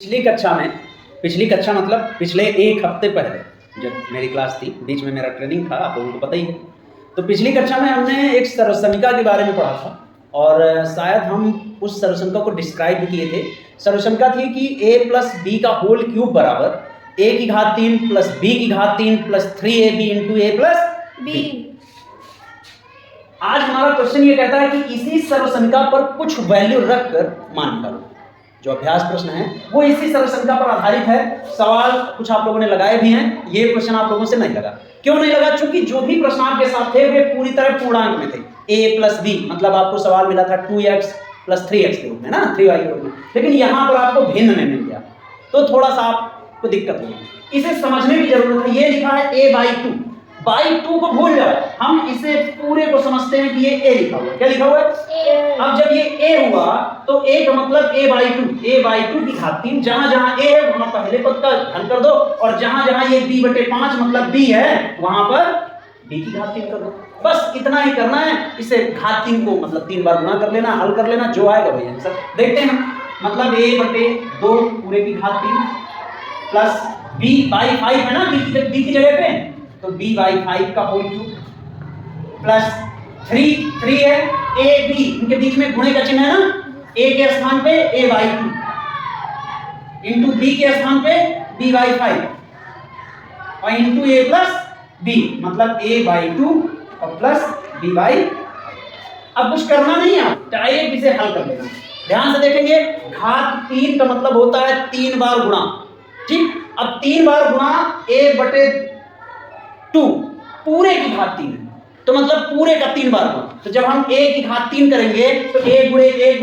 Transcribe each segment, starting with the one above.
पिछली कक्षा मतलब पिछले एक हफ्ते पहले जब मेरी क्लास थी, बीच में मेरा ट्रेनिंग था, आप लोगों को पता ही है। तो पिछली कक्षा में हमने एक सर्वसमिका के बारे में पढ़ा था और शायद हम उस सर्वसमिका को डिस्क्राइब भी किए थे। सर्वसमिका थी कि a प्लस बी का होल क्यूब बराबर a की घात 3 प्लस b की घात 3 plus 3ab into a plus b। आज हमारा क्वेश्चन ये कहता है कि इसी सर्वसमिका पर कुछ वैल्यू रखकर मान निकालो। जो अभ्यास प्रश्न है वो इसी सर्वसमिका पर आधारित है। सवाल कुछ आप लोगों ने लगाए भी हैं, ये क्वेश्चन आप लोगों से नहीं लगा। क्यों नहीं लगा? क्योंकि जो भी प्रश्न आपके साथ थे वे पूरी तरह पूर्णांक में थे। a प्लस बी मतलब आपको सवाल मिला था 2x प्लस 3x के रूप में ना, 3y के रूप में, लेकिन यहाँ पर आपको भिन्न में मिल गया तो थोड़ा सा आपको दिक्कत होगी। इसे समझने की जरूरत है। ये लिखा है a/2, बाई 2 को भूल जाओ, हम इसे पूरे को समझते हैं कि ये a लिखा हुआ है। क्या लिखा हुआ है? अब जब ये a हुआ तो a का मतलब a/2 की घात 3, जहां जहां a है वहां पहले पद का घन कर दो और जहां जहां ये b/5 मतलब b है वहां पर b की घात 3 कर दो। बस इतना ही करना है। इसे घात 3 को मतलब 3 बार गुणा कर लेना, हल कर लेना, जो आएगा वही आंसर। देखते हैं, मतलब a/2 पूरे की घात 3 प्लस b/5 है ना, b की जगह पे, तो b/5 का होल क्यूब प्लस 3 है ab, इनके बीच में गुणे का चिन्ह है ना, a के स्थान पे a/2 इंटू b के स्थान पे b/5 और इंटू a प्लस b मतलब a/2 और प्लस b/5। अब कुछ करना नहीं है, डायरेक्ट इसे हल कर लेना। ध्यान से देखेंगे, घात 3 का मतलब होता है 3 बार गुणा। ठीक, अब 3 बार गुणा a/2 पूरे की घात 3 है तो मतलब पूरे का 3 बार गुणा। तो जब हम a की घात 3 करेंगे तो a गुणे a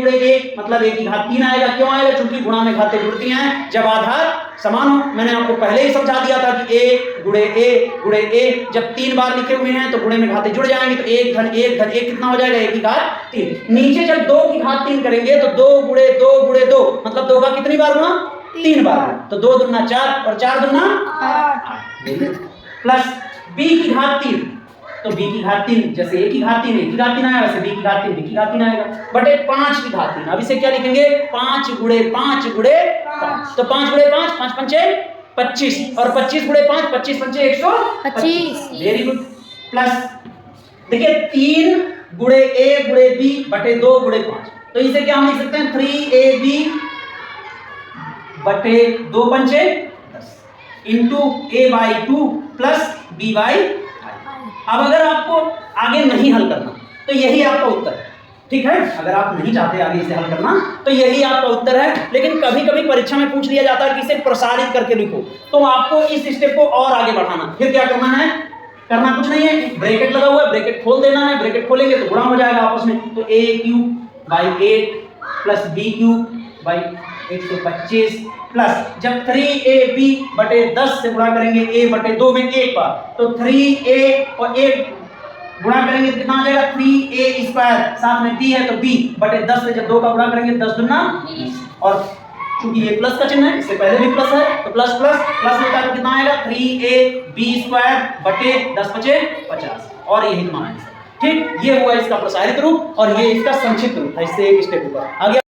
मतलब a की घात 3 आएगा। क्यों आएगा? क्योंकि गुणा में घातें जुड़ती हैं जब आधार समान हो। मैंने आपको पहले ही समझा दिया था कि a गुणे a जब 3 बार लिखे हुए हैं तो गुणे में घातें जुड़ जाएंगी, तो 1 धन 1 कितना हो जाएगा? a की घात 3। नीचे जब 2 की घात 3 करेंगे तो 2 गुणे 2 मतलब 2 का कितनी बार गुणा? 3 बार। तो 2 दूना 4 और 4 दूना 8 प्लस b की घात 3, तो b की घात 3 जैसे a की घात 3 आएगा, वैसे b की घात 3 b की घात 3 आएगा, बटे 5 की घात 3। अब इसे क्या लिखेंगे? 5 गुणे 5 तो 5 गुणे 5 पंचे 25 और 25 गुणे 5 25 पंचे 125। Very good. प्लस देखिए 3 गुणे a गुणे b बटे 2 गुणे 5, तो इसे क्या हम लिख सकते हैं? 3ab बटे 2 पंचे 10 इंटू a/2 प्लस b/5। अब अगर आपको आगे नहीं हल करना तो यही आपका उत्तर है। ठीक है, अगर आप नहीं चाहते आगे इसे हल करना तो यही आपका उत्तर है। लेकिन कभी कभी परीक्षा में पूछ लिया जाता है कि इसे प्रसारित करके लिखो, तो आपको इस स्टेप को और आगे बढ़ाना। फिर क्या करना है? करना कुछ नहीं है, ब्रैकेट लगा हुआ है, ब्रैकेट खोल देना है। ब्रैकेट खोलेंगे तो गुणा हो जाएगा आपस में, तो a/8 प्लस b/125 प्लस जब 3ab बटे 10 से गुणा करेंगे a/2 में एक बार, तो 3a और 1 गुणा करेंगे तो कितना आ जाएगा? 3a², साथ में b है तो b बटे 10 से जब 2 का गुणा करेंगे 10 दूना 20, और चूंकि ये प्लस का चिन्ह है, इससे पहले भी प्लस है तो प्लस में तो कितना आएगा? 3ab² बटे 10 बचे 50, और यही तुम्हारा आंसर। ठीक, ये हुआ इसका प्रसारित रूप और ये इसका संक्षिप्त रूप है। इससे एक स्टेप ऊपर आ गया।